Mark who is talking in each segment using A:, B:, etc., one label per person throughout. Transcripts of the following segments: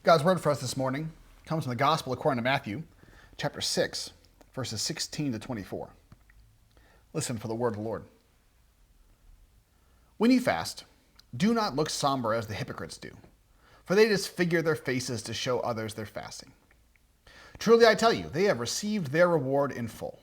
A: God's word for us this morning comes from the Gospel according to Matthew, chapter 6, verses 16 to 24. Listen for the word of the Lord. When you fast, do not look somber as the hypocrites do, for they disfigure their faces to show others their fasting. Truly I tell you, they have received their reward in full.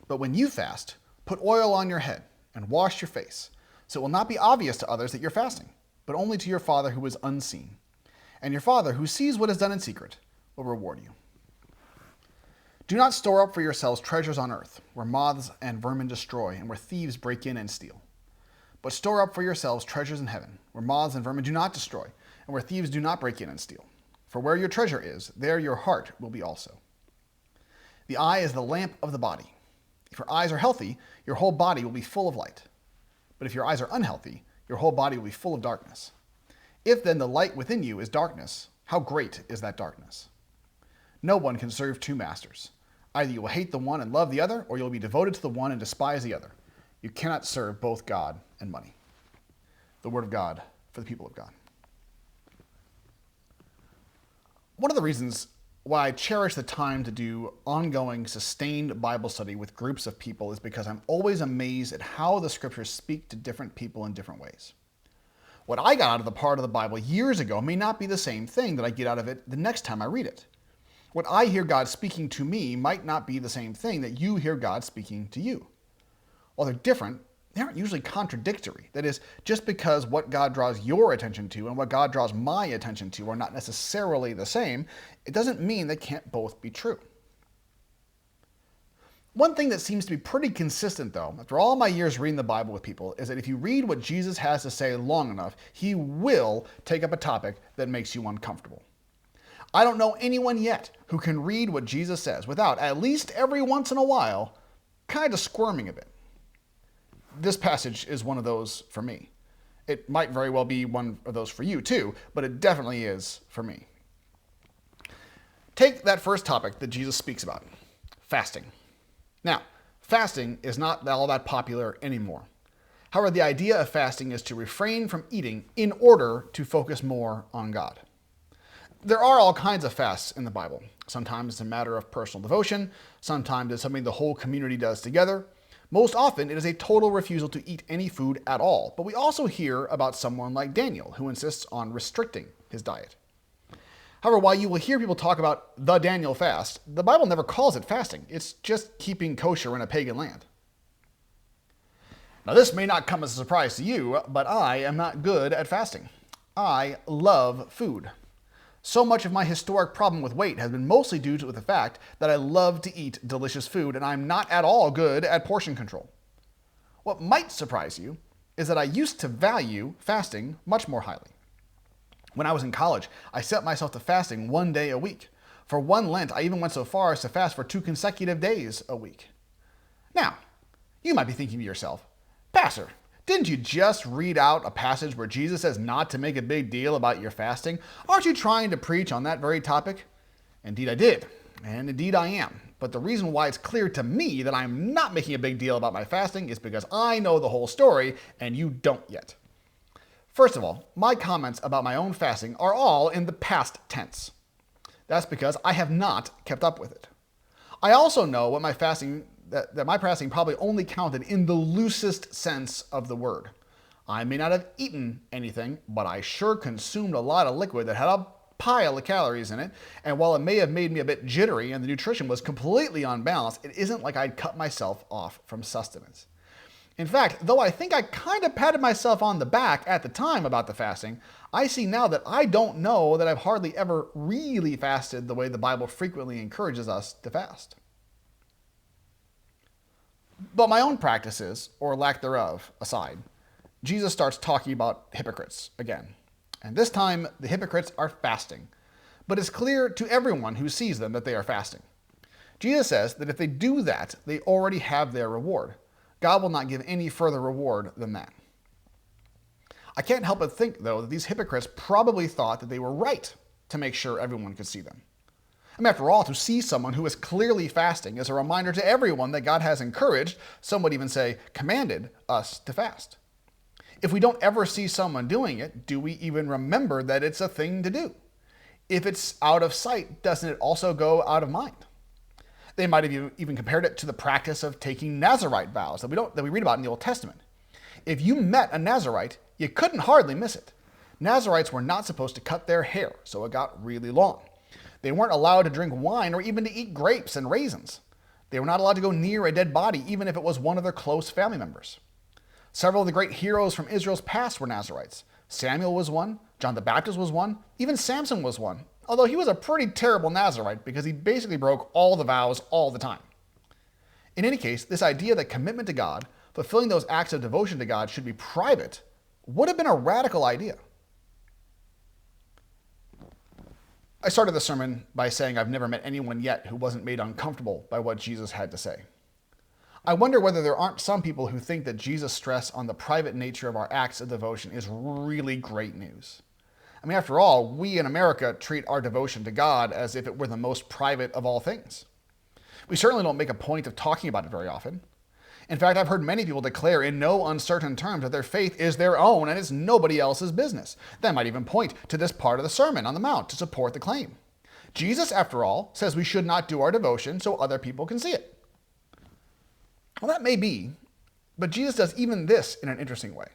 A: But when you fast, put oil on your head and wash your face, so it will not be obvious to others that you're fasting, but only to your Father who is unseen. And your Father, who sees what is done in secret, will reward you. Do not store up for yourselves treasures on earth, where moths and vermin destroy, and where thieves break in and steal. But store up for yourselves treasures in heaven, where moths and vermin do not destroy, and where thieves do not break in and steal. For where your treasure is, there your heart will be also. The eye is the lamp of the body. If your eyes are healthy, your whole body will be full of light. But if your eyes are unhealthy, your whole body will be full of darkness. If then the light within you is darkness, how great is that darkness? No one can serve two masters. Either you will hate the one and love the other, or you will be devoted to the one and despise the other. You cannot serve both God and money. The word of God for the people of God. One of the reasons why I cherish the time to do ongoing, sustained Bible study with groups of people is because I'm always amazed at how the scriptures speak to different people in different ways. What I got out of the part of the Bible years ago may not be the same thing that I get out of it the next time I read it. What I hear God speaking to me might not be the same thing that you hear God speaking to you. While they're different, they aren't usually contradictory. That is, just because what God draws your attention to and what God draws my attention to are not necessarily the same, it doesn't mean they can't both be true. One thing that seems to be pretty consistent, though, after all my years reading the Bible with people, is that if you read what Jesus has to say long enough, he will take up a topic that makes you uncomfortable. I don't know anyone yet who can read what Jesus says without, at least every once in a while, kind of squirming a bit. This passage is one of those for me. It might very well be one of those for you too, but it definitely is for me. Take that first topic that Jesus speaks about, fasting. Now, fasting is not all that popular anymore. However, the idea of fasting is to refrain from eating in order to focus more on God. There are all kinds of fasts in the Bible. Sometimes it's a matter of personal devotion. Sometimes it's something the whole community does together. Most often, it is a total refusal to eat any food at all. But we also hear about someone like Daniel, who insists on restricting his diet. However, while you will hear people talk about the Daniel fast, the Bible never calls it fasting. It's just keeping kosher in a pagan land. Now, this may not come as a surprise to you, but I am not good at fasting. I love food. So much of my historic problem with weight has been mostly due to the fact that I love to eat delicious food, and I'm not at all good at portion control. What might surprise you is that I used to value fasting much more highly. When I was in college, I set myself to fasting 1 day a week. For one Lent, I even went so far as to fast for 2 consecutive days a week. Now, you might be thinking to yourself, Pastor, didn't you just read out a passage where Jesus says not to make a big deal about your fasting? Aren't you trying to preach on that very topic? Indeed I did, and indeed I am. But the reason why it's clear to me that I'm not making a big deal about my fasting is because I know the whole story and you don't yet. First of all, my comments about my own fasting are all in the past tense. That's because I have not kept up with it. I also know what my fasting that my fasting probably only counted in the loosest sense of the word. I may not have eaten anything, but I sure consumed a lot of liquid that had a pile of calories in it, and while it may have made me a bit jittery and the nutrition was completely unbalanced, it isn't like I'd cut myself off from sustenance. In fact, though I think I kind of patted myself on the back at the time about the fasting, I see now that I don't know that I've hardly ever really fasted the way the Bible frequently encourages us to fast. But my own practices, or lack thereof, aside, Jesus starts talking about hypocrites again. And this time, the hypocrites are fasting. But it's clear to everyone who sees them that they are fasting. Jesus says that if they do that, they already have their reward. God will not give any further reward than that. I can't help but think, though, that these hypocrites probably thought that they were right to make sure everyone could see them. I mean, after all, to see someone who is clearly fasting is a reminder to everyone that God has encouraged, some would even say commanded, us to fast. If we don't ever see someone doing it, do we even remember that it's a thing to do? If it's out of sight, doesn't it also go out of mind? They might have even compared it to the practice of taking Nazirite vows that we read about in the Old Testament. If you met a Nazirite, you couldn't hardly miss it. Nazirites were not supposed to cut their hair, so it got really long. They weren't allowed to drink wine or even to eat grapes and raisins. They were not allowed to go near a dead body, even if it was one of their close family members. Several of the great heroes from Israel's past were Nazirites. Samuel was one, John the Baptist was one, even Samson was one, although he was a pretty terrible Nazirite because he basically broke all the vows all the time. In any case, this idea that commitment to God, fulfilling those acts of devotion to God, should be private would have been a radical idea. I started the sermon by saying I've never met anyone yet who wasn't made uncomfortable by what Jesus had to say. I wonder whether there aren't some people who think that Jesus' stress on the private nature of our acts of devotion is really great news. I mean, after all, we in America treat our devotion to God as if it were the most private of all things. We certainly don't make a point of talking about it very often. In fact, I've heard many people declare in no uncertain terms that their faith is their own and is nobody else's business. They might even point to this part of the Sermon on the Mount to support the claim. Jesus, after all, says we should not do our devotion so other people can see it. Well, that may be, but Jesus does even this in an interesting way.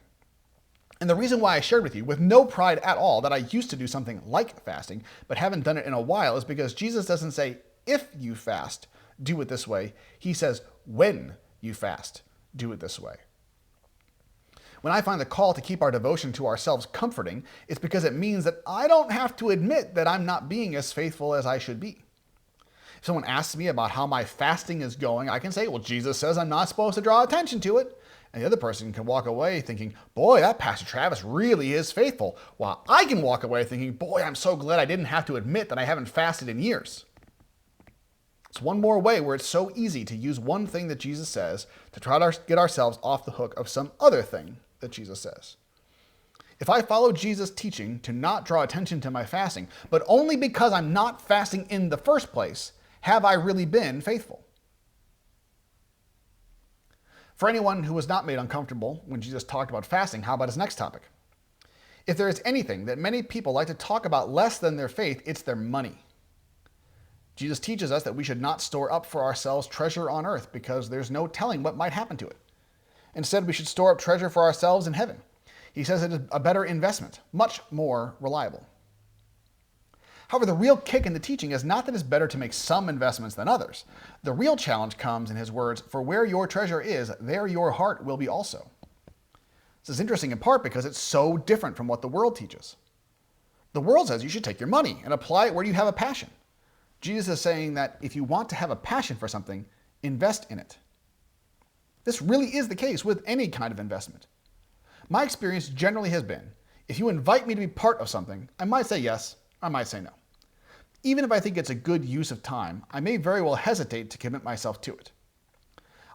A: And the reason why I shared with you, with no pride at all, that I used to do something like fasting, but haven't done it in a while, is because Jesus doesn't say, if you fast, do it this way. He says, when you fast, do it this way. When I find the call to keep our devotion to ourselves comforting, it's because it means that I don't have to admit that I'm not being as faithful as I should be. If someone asks me about how my fasting is going, I can say, well, Jesus says I'm not supposed to draw attention to it. And the other person can walk away thinking, boy, that Pastor Travis really is faithful. While I can walk away thinking, boy, I'm so glad I didn't have to admit that I haven't fasted in years. It's one more way where it's so easy to use one thing that Jesus says to try to get ourselves off the hook of some other thing that Jesus says. If I follow Jesus' teaching to not draw attention to my fasting, but only because I'm not fasting in the first place, have I really been faithful? For anyone who was not made uncomfortable when Jesus talked about fasting, how about his next topic? If there is anything that many people like to talk about less than their faith, it's their money. Jesus teaches us that we should not store up for ourselves treasure on earth because there's no telling what might happen to it. Instead, we should store up treasure for ourselves in heaven. He says it is a better investment, much more reliable. However, the real kick in the teaching is not that it's better to make some investments than others. The real challenge comes in his words, for where your treasure is, there your heart will be also. This is interesting in part because it's so different from what the world teaches. The world says you should take your money and apply it where you have a passion. Jesus is saying that if you want to have a passion for something, invest in it. This really is the case with any kind of investment. My experience generally has been, if you invite me to be part of something, I might say yes, I might say no. Even if I think it's a good use of time, I may very well hesitate to commit myself to it.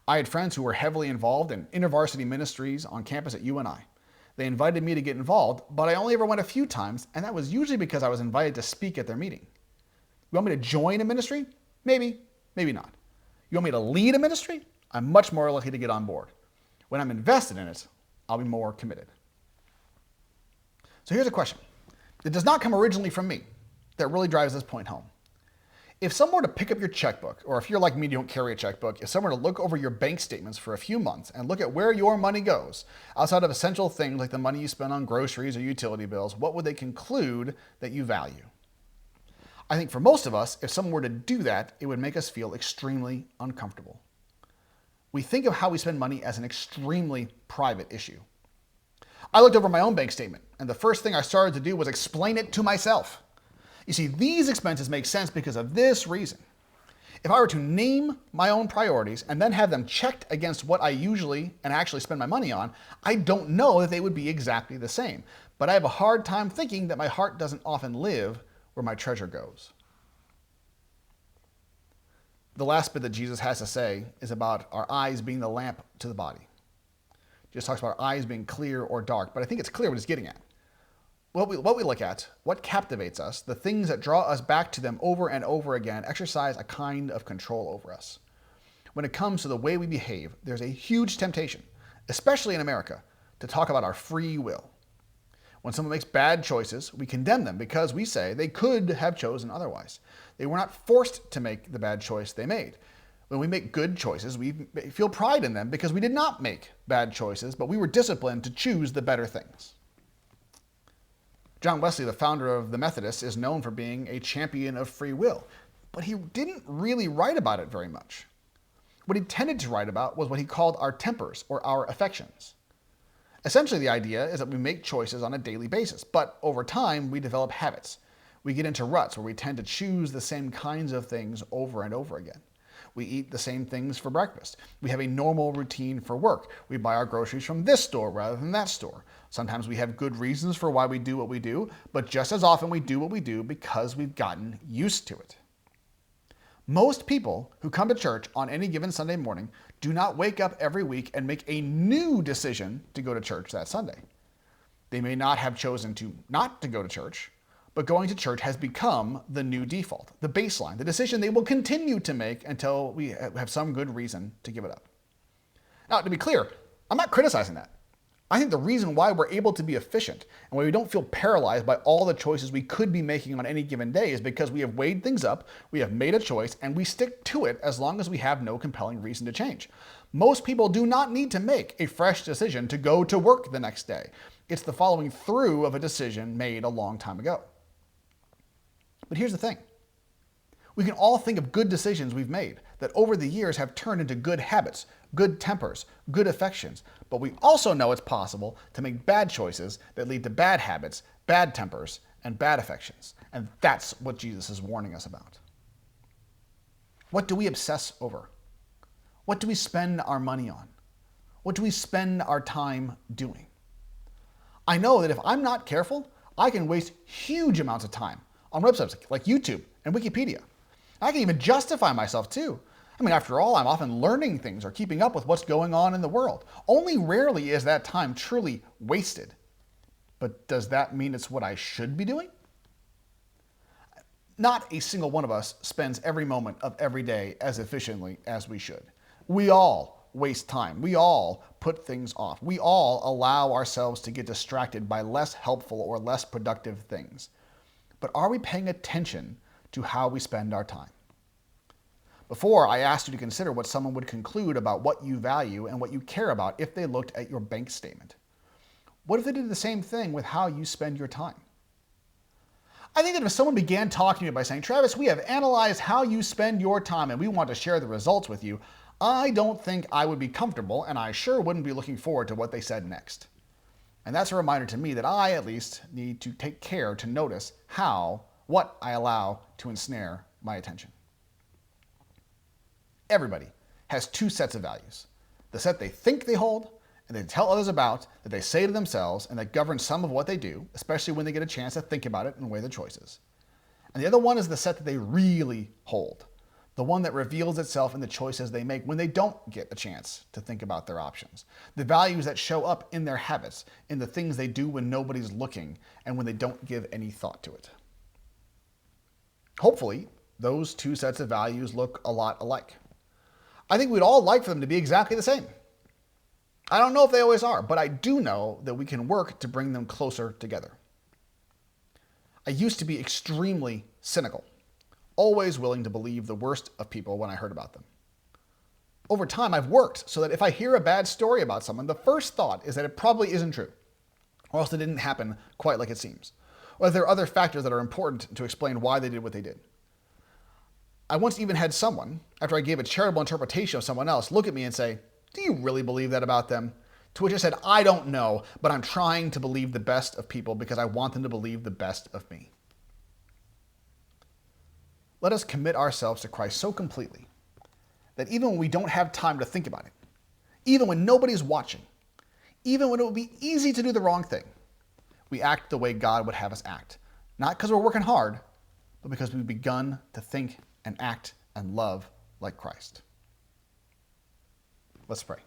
A: I had friends who were heavily involved in intervarsity ministries on campus at UNI. They invited me to get involved, but I only ever went a few times, and that was usually because I was invited to speak at their meeting. You want me to join a ministry? Maybe, maybe not. You want me to lead a ministry? I'm much more likely to get on board. When I'm invested in it, I'll be more committed. So here's a question that does not come originally from me that really drives this point home. If someone were to pick up your checkbook, or if you're like me, you don't carry a checkbook, if someone were to look over your bank statements for a few months and look at where your money goes, outside of essential things like the money you spend on groceries or utility bills, what would they conclude that you value? I think for most of us, if someone were to do that, it would make us feel extremely uncomfortable. We think of how we spend money as an extremely private issue. I looked over my own bank statement, and the first thing I started to do was explain it to myself. You see, these expenses make sense because of this reason. If I were to name my own priorities and then have them checked against what I usually and actually spend my money on, I don't know that they would be exactly the same. But I have a hard time thinking that my heart doesn't often live where my treasure goes. The last bit that Jesus has to say is about our eyes being the lamp to the body. Jesus talks about our eyes being clear or dark, but I think it's clear what he's getting at. What we look at, what captivates us, the things that draw us back to them over and over again, exercise a kind of control over us. When it comes to the way we behave, there's a huge temptation, especially in America, to talk about our free will. When someone makes bad choices, we condemn them because we say they could have chosen otherwise. They were not forced to make the bad choice they made. When we make good choices, we feel pride in them because we did not make bad choices, but we were disciplined to choose the better things. John Wesley, the founder of the Methodists, is known for being a champion of free will, but he didn't really write about it very much. What he tended to write about was what he called our tempers or our affections. Essentially, the idea is that we make choices on a daily basis, but over time, we develop habits. We get into ruts where we tend to choose the same kinds of things over and over again. We eat the same things for breakfast. We have a normal routine for work. We buy our groceries from this store rather than that store. Sometimes we have good reasons for why we do what we do, but just as often we do what we do because we've gotten used to it. Most people who come to church on any given Sunday morning do not wake up every week and make a new decision to go to church that Sunday. They may not have chosen to not to go to church, but going to church has become the new default, the baseline, the decision they will continue to make until we have some good reason to give it up. Now, to be clear, I'm not criticizing that. I think the reason why we're able to be efficient and why we don't feel paralyzed by all the choices we could be making on any given day is because we have weighed things up, we have made a choice, and we stick to it as long as we have no compelling reason to change. Most people do not need to make a fresh decision to go to work the next day. It's the following through of a decision made a long time ago. But here's the thing. We can all think of good decisions we've made that over the years have turned into good habits, good tempers, good affections. But we also know it's possible to make bad choices that lead to bad habits, bad tempers, and bad affections. And that's what Jesus is warning us about. What do we obsess over? What do we spend our money on? What do we spend our time doing? I know that if I'm not careful, I can waste huge amounts of time on websites like YouTube and Wikipedia. I can even justify myself too. I mean, after all, I'm often learning things or keeping up with what's going on in the world. Only rarely is that time truly wasted. But does that mean it's what I should be doing? Not a single one of us spends every moment of every day as efficiently as we should. We all waste time. We all put things off. We all allow ourselves to get distracted by less helpful or less productive things. But are we paying attention to how we spend our time? Before, I asked you to consider what someone would conclude about what you value and what you care about if they looked at your bank statement. What if they did the same thing with how you spend your time? I think that if someone began talking to me by saying, Travis, we have analyzed how you spend your time and we want to share the results with you, I don't think I would be comfortable, and I sure wouldn't be looking forward to what they said next. And that's a reminder to me that I, at least, need to take care to notice what I allow to ensnare my attention. Everybody has two sets of values. The set they think they hold, and they tell others about, that they say to themselves, and that govern some of what they do, especially when they get a chance to think about it and weigh their choices. And the other one is the set that they really hold, the one that reveals itself in the choices they make when they don't get a chance to think about their options, the values that show up in their habits, in the things they do when nobody's looking, and when they don't give any thought to it. Hopefully, those two sets of values look a lot alike. I think we'd all like for them to be exactly the same. I don't know if they always are, but I do know that we can work to bring them closer together. I used to be extremely cynical, always willing to believe the worst of people when I heard about them. Over time, I've worked so that if I hear a bad story about someone, the first thought is that it probably isn't true, or else it didn't happen quite like it seems, or that there are other factors that are important to explain why they did what they did. I once even had someone, after I gave a charitable interpretation of someone else, look at me and say, "Do you really believe that about them?" To which I said, "I don't know, but I'm trying to believe the best of people because I want them to believe the best of me." Let us commit ourselves to Christ so completely that even when we don't have time to think about it, even when nobody's watching, even when it would be easy to do the wrong thing, we act the way God would have us act. Not because we're working hard, but because we've begun to think and act and love like Christ. Let's pray.